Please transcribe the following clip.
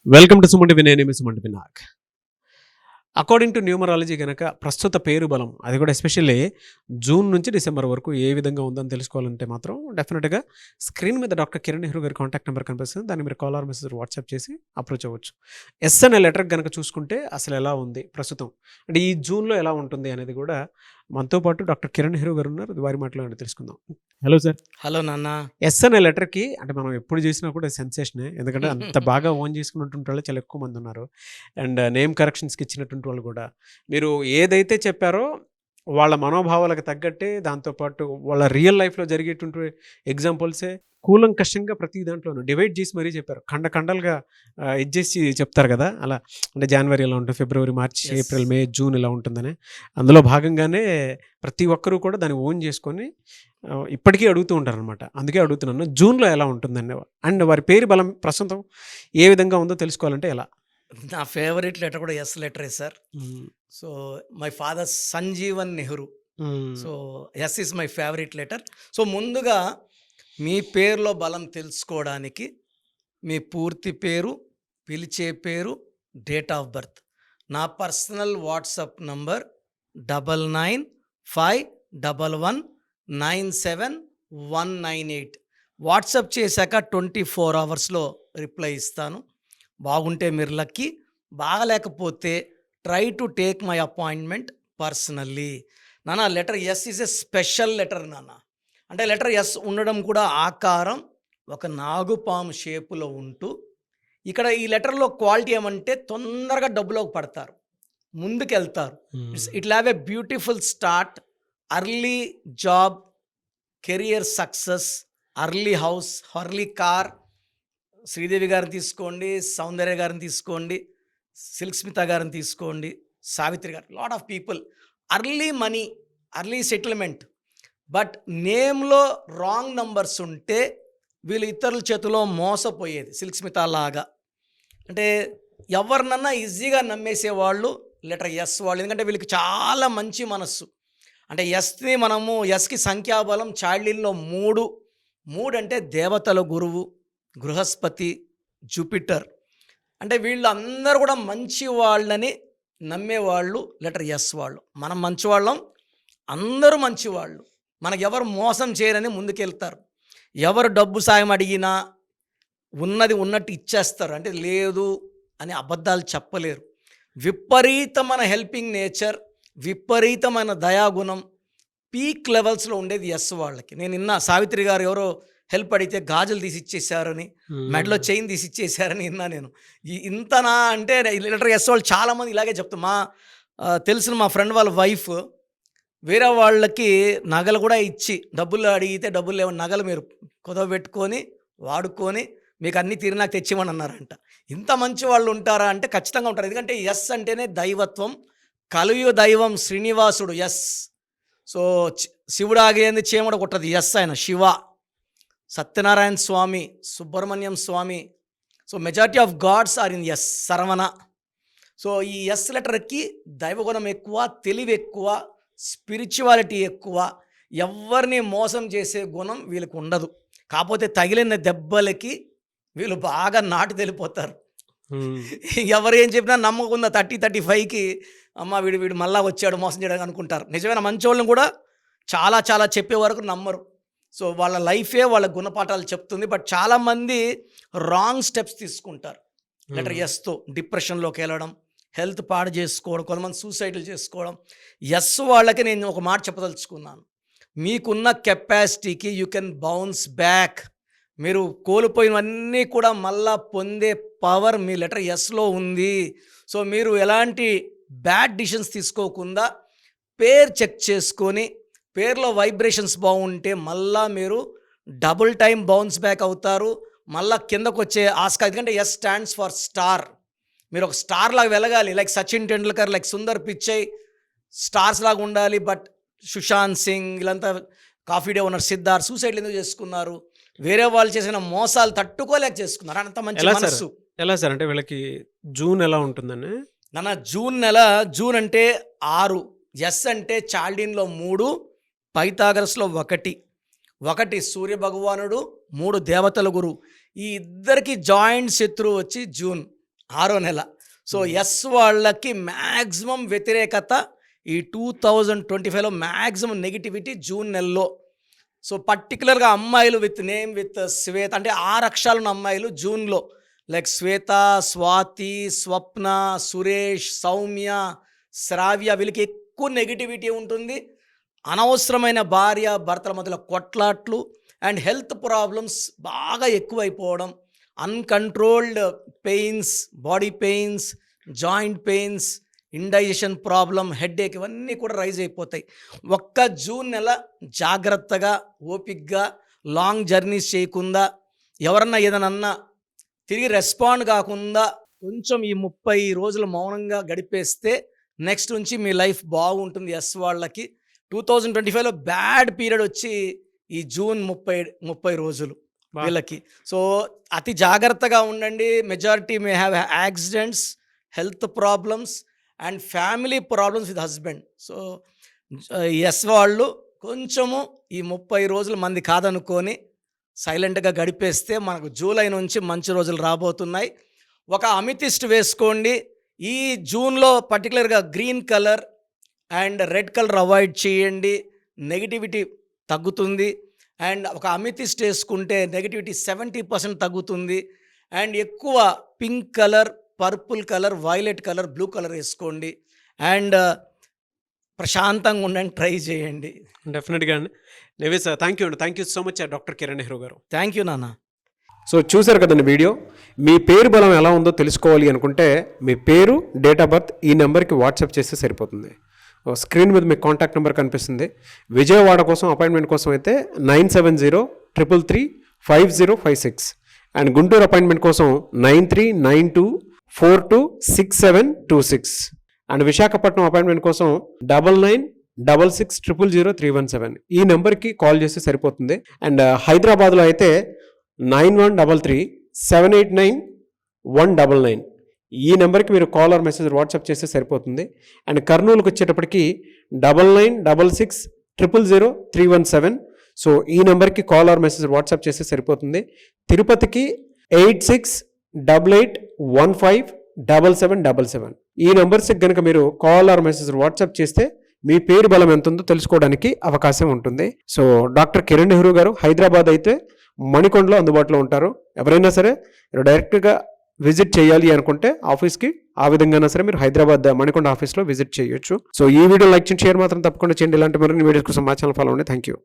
Welcome to Sumanti Vinay Sumanti Vinayak. According to numerology గనక ప్రస్తుత పేరు బలం అది కూడా ఎస్పెషల్లీ జూన్ నుంచి డిసెంబర్ వరకు ఏ విధంగా ఉందని తెలుసుకోవాలంటే మాత్రం డెఫినెట్గా స్క్రీన్ మీద డాక్టర్ కిరణ్ నెహ్రూ గారి కాంటాక్ట్ నెంబర్ కనిపిస్తుంది. దాన్ని మీరు కాల్ ఆర్ మెసేజ్ వాట్సాప్ చేసి అప్రోచ్ అవ్వచ్చు. ఎస్ అనే లెటర్ కనుక చూసుకుంటే అసలు ఎలా ఉంది ప్రస్తుతం అంటే ఈ జూన్లో ఎలా ఉంటుంది అనేది కూడా మనతో పాటు డాక్టర్ కిరణ్ నెహ్రూ గారు ఉన్నారు. వారి మాటలో తెలుసుకుందాం. Hello sir. హలో నాన్న. ఎస్ అనే లెటర్కి అంటే మనం ఎప్పుడు చేసినా కూడా సెన్సేషనే, ఎందుకంటే అంత బాగా ఓన్ చేసుకున్నటువంటి వాళ్ళు చాలా ఎక్కువ మంది ఉన్నారు. అండ్ నేమ్ కరెక్షన్స్కి ఇచ్చినటువంటి వాళ్ళు కూడా మీరు ఏదైతే చెప్పారో వాళ్ళ మనోభావాలకు తగ్గట్టే, దాంతోపాటు వాళ్ళ రియల్ లైఫ్లో జరిగేటువంటి ఎగ్జాంపుల్సే కూలంకషంగా ప్రతి దాంట్లోనూ డివైడ్ చేసి మరీ చెప్పారు. ఖండలుగా ఇచ్చేసి చెప్తారు కదా, అలా అంటే జనవరి ఎలా ఉంటుంది, ఫిబ్రవరి, మార్చి, ఏప్రిల్, మే, జూన్ ఇలా ఉంటుందని. అందులో భాగంగానే ప్రతి ఒక్కరూ కూడా దాన్ని ఓన్ చేసుకొని ఇప్పటికీ అడుగుతూ ఉంటారు అనమాట. అందుకే అడుగుతున్నాను, జూన్లో ఎలా ఉంటుందండి అండ్ వారి పేరు బలం ప్రస్తుతం ఏ విధంగా ఉందో తెలుసుకోవాలంటే ఎలా? నా ఫేవరెట్ లెటర్ కూడా ఎస్ లెటరే sir. So my father Sanjeevan Nehru. So S is my favourite letter. So ముందుగా మీ పేరులో బలం తెలుసుకోవడానికి మీ పూర్తి పేరు, పిలిచే పేరు, డేట్ ఆఫ్ బర్త్, నా పర్సనల్ వాట్సాప్ నంబర్ 99511197 వాట్సాప్ చేశాక 24 అవర్స్లో రిప్లై ఇస్తాను. బాగుంటే మీరు లక్కీ, బాగలేకపోతే try to take my appointment personally. నాన్న letter S is a special letter నాన్న. అంటే లెటర్ ఎస్ ఉండడం కూడా ఆకారం ఒక నాగుపాము షేపులో ఉంటూ, ఇక్కడ ఈ లెటర్లో క్వాలిటీ ఏమంటే తొందరగా డబ్బులోకి పడతారు, ముందుకు వెళ్తారు. It have a beautiful start, early job, career success, early house, early car. Sridevi గారిని తీసుకోండి, సౌందర్య గారిని తీసుకోండి, సిల్క్ స్మిత గారిని తీసుకోండి, Savitri garu, lot of people. Early money, early settlement. But నేమ్లో రాంగ్ నంబర్స్ ఉంటే వీళ్ళు ఇతరుల చేతిలో మోసపోయేది, సిల్క్ స్మిత లాగా. అంటే ఎవరినన్నా ఈజీగా నమ్మేసేవాళ్ళు లెటర్ ఎస్ వాళ్ళు, ఎందుకంటే వీళ్ళకి చాలా మంచి మనస్సు. అంటే ఎస్ని మనము ఎస్కి సంఖ్యాబలం చార్లీల్లో 3 అంటే దేవతల గురువు బృహస్పతి, జూపిటర్. అంటే వీళ్ళు అందరూ కూడా మంచి వాళ్ళని నమ్మేవాళ్ళు లెటర్ ఎస్ వాళ్ళు. మనం మంచివాళ్ళం, అందరూ మంచివాళ్ళు, మనకు ఎవరు మోసం చేయరని ముందుకెళ్తారు. ఎవరు డబ్బు సాయం అడిగినా ఉన్నది ఉన్నట్టు ఇచ్చేస్తారు, అంటే లేదు అని అబద్ధాలు చెప్పలేరు. విపరీతమైన హెల్పింగ్ నేచర్, విపరీతమైన దయాగుణం పీక్ లెవెల్స్లో ఉండేది ఎస్ వాళ్ళకి. నేను నిన్న సావిత్రి గారు ఎవరో హెల్ప్ అడిగితే గాజులు తీసి ఇచ్చేసారని, మెడలో చైన్ తీసి ఇచ్చేసారని విన్నా నేను. ఇంతనా అంటే లెటర్ ఎస్ వాళ్ళు చాలామంది ఇలాగే చెప్తాం. తెలిసిన మా ఫ్రెండ్ వాళ్ళ వైఫ్ వేరే వాళ్ళకి నగలు కూడా ఇచ్చి, డబ్బులు అడిగితే డబ్బులు లేవు, నగలు మీరు కుదవ పెట్టుకొని వాడుకొని మీకు అన్నీ తీరి నాకు తెచ్చివ్వని అన్నారంట. ఇంత మంచి వాళ్ళు ఉంటారా అంటే ఖచ్చితంగా ఉంటారు. ఎందుకంటే ఎస్ అంటేనే దైవత్వం, కలియుగ దైవం శ్రీనివాసుడు ఎస్. సో శివుడు ఆగేంది చీమడ కొట్టదు ఎస్, ఆయన Shiva. Satyanarayana Swamy, Subrahmanyam Swamy. So majority of gods are in S, Saravana. So ఈ ఎస్ లెటర్కి దైవగుణం ఎక్కువ, తెలివి ఎక్కువ, స్పిరిచువాలిటీ ఎక్కువ. ఎవరిని మోసం చేసే గుణం వీళ్ళకి ఉండదు. కాకపోతే తగిలిన దెబ్బలకి వీళ్ళు బాగా నాటు తెలిపోతారు. ఎవరు ఏం చెప్పినా నమ్మకుందా 30-35కి అమ్మ వీడు మళ్ళా వచ్చాడు మోసం చేయడానికి అనుకుంటారు. నిజమైన మంచి వాళ్ళని కూడా చాలా చెప్పే వరకు నమ్మరు. సో వాళ్ళ లైఫే వాళ్ళ గుణపాఠాలు చెప్తుంది. బట్ చాలామంది రాంగ్ స్టెప్స్ తీసుకుంటారు లెటర్ ఎస్తో. డిప్రెషన్లోకి వెళ్ళడం, హెల్త్ పాడు చేసుకోవడం, కొంతమంది సూసైడ్లు చేసుకోవడం. ఎస్ వాళ్ళకి నేను ఒక మాట చెప్పదలుచుకున్నాను, మీకున్న కెపాసిటీకి యూ కెన్ బౌన్స్ బ్యాక్. మీరు కోల్పోయినవన్నీ కూడా మళ్ళా పొందే పవర్ మీ లెటర్ ఎస్లో ఉంది. సో మీరు ఎలాంటి బ్యాడ్ డిసిషన్స్ తీసుకోకుండా పేరు చెక్ చేసుకొని, పేరులో వైబ్రేషన్స్ బాగుంటే మళ్ళా మీరు డబుల్ టైం బౌన్స్ బ్యాక్ అవుతారు, మళ్ళా కిందకు వచ్చే ఆస్కారం. ఎందుకంటే ఎస్ స్టాండ్స్ ఫర్ స్టార్. మీరు ఒక స్టార్ లాగా వెలగాలి, like Sachin Tendulkar, like Sundar Pichai, stars లాగా ఉండాలి. బట్ సుశాంత్ సింగ్ వీళ్ళంతా, కాఫీ డే ఓనర్ సిద్ధార్థ్ సూసైడ్లు ఎందుకు చేసుకున్నారు? వేరే వాళ్ళు చేసిన మోసాలు తట్టుకోలేక చేసుకున్నారు. అంత మంచి మనస్సు. ఎలా సార్ అంటే వీళ్ళకి జూన్ ఎలా ఉంటుందని? నాన్న జూన్ నెల, జూన్ అంటే 6, ఎస్ అంటే చాల్డీన్లో 3, పైథాగరస్లో 1 సూర్య భగవానుడు, 3 దేవతల గురువు. ఈ ఇద్దరికి జాయింట్ శత్రువు వచ్చి జూన్. 6వ నెల. సో ఎస్ వాళ్ళకి మ్యాక్సిమం వ్యతిరేకత ఈ 2025లో మ్యాక్సిమం నెగిటివిటీ జూన్ నెలలో. సో పర్టికులర్గా అమ్మాయిలు విత్ నేమ్ విత్ శ్వేత అంటే 6 అక్షరాలు ఉన్న అమ్మాయిలు జూన్లో లైక్ శ్వేత, స్వాతి, స్వప్న, సురేష్, సౌమ్య, శ్రావ్య వీళ్ళకి ఎక్కువ నెగిటివిటీ ఉంటుంది. అనవసరమైన భార్య భర్తల మధ్యలో కొట్లాట్లు అండ్ హెల్త్ ప్రాబ్లమ్స్ బాగా ఎక్కువైపోవడం, uncontrolled pains, body pains, joint pains, indigestion problem, headache ఇవన్నీ కూడా రైజ్ అయిపోతాయి. ఒక్క జూన్ నెల జాగ్రత్తగా ఓపిక్గా లాంగ్ జర్నీస్ చేయకుండా ఎవరన్నా ఏదన్నా తిరిగి రెస్పాండ్ కాకుండా కొంచెం ఈ 30 రోజులు మౌనంగా గడిపేస్తే నెక్స్ట్ నుంచి మీ లైఫ్ బాగుంటుంది. ఎస్ వాళ్ళకి 2025లో బ్యాడ్ పీరియడ్ వచ్చి ఈ జూన్ 30 రోజులు వీళ్ళకి. సో అతి జాగ్రత్తగా ఉండండి. Majority may have accidents, health problems and family problems with husband. So yes వాళ్ళు కొంచెము ఈ 30 రోజులు మంది కాదనుకొని సైలెంట్గా గడిపేస్తే మనకు జూలై నుంచి మంచి రోజులు రాబోతున్నాయి. ఒక అమితిస్ట్ వేసుకోండి. ఈ జూన్లో పర్టికులర్గా green colour and red colour avoid చేయండి, నెగిటివిటీ తగ్గుతుంది. అండ్ ఒక అమితిస్ట్ వేసుకుంటే నెగిటివిటీ 70% తగ్గుతుంది. అండ్ ఎక్కువ pink colour, purple colour, violet colour, blue colour వేసుకోండి. అండ్ ప్రశాంతంగా ఉండండి, ట్రై చేయండి. డెఫినెట్గా అండి. నివేస్ thank you so much doctor Kiran Nehru garu. Thank you నాన్న. సో చూశారు కదండి వీడియో. మీ పేరు బలం ఎలా ఉందో తెలుసుకోవాలి అనుకుంటే మీ పేరు, డేట్ ఆఫ్ బర్త్ ఈ నెంబర్కి వాట్సాప్ చేస్తే సరిపోతుంది. స్క్రీన్ మీద మీకు కాంటాక్ట్ నెంబర్ కనిపిస్తుంది. విజయవాడ కోసం అపాయింట్మెంట్ కోసం అయితే 9703335056 అండ్ గుంటూరు అపాయింట్మెంట్ కోసం 9392426726 అండ్ విశాఖపట్నం అపాయింట్మెంట్ కోసం 9966600317 ఈ నెంబర్కి కాల్ చేస్తే సరిపోతుంది. అండ్ హైదరాబాద్లో అయితే 9133789199 ఈ నెంబర్కి మీరు కాల్ ఆర్ మెసేజ్ వాట్సాప్ చేస్తే సరిపోతుంది. అండ్ కర్నూలుకి వచ్చేటప్పటికి 9966000317 సో ఈ నెంబర్కి కాల్ ఆర్ మెసేజ్ వాట్సాప్ చేస్తే సరిపోతుంది. తిరుపతికి 8688157777 ఈ నెంబర్స్కి కనుక మీరు కాల్ ఆర్ మెసేజ్ వాట్సాప్ చేస్తే మీ పేరు బలం ఎంత ఉందో తెలుసుకోవడానికి అవకాశం ఉంటుంది. సో డాక్టర్ కిరణ్ నెహ్రూ గారు హైదరాబాద్ అయితే మణికొండలో అందుబాటులో ఉంటారు. ఎవరైనా సరే మీరు డైరెక్ట్గా విజిట్ చేయాలి అనుకుంటే ఆఫీస్కి ఆ విధంగా సరే మీరు హైదరాబాద్ మణికొండ ఆఫీస్లో విజిట్ చేయొచ్చు. సో ఈ వీడియో లైక్ చేయండి, షేర్ మాత్రం తప్పకుండా చేయండి. ఇలాంటి మరిన్ని వీడియోస్ కోసం మా ఛానల్ ఫాలో అవ్వండి. Thank you.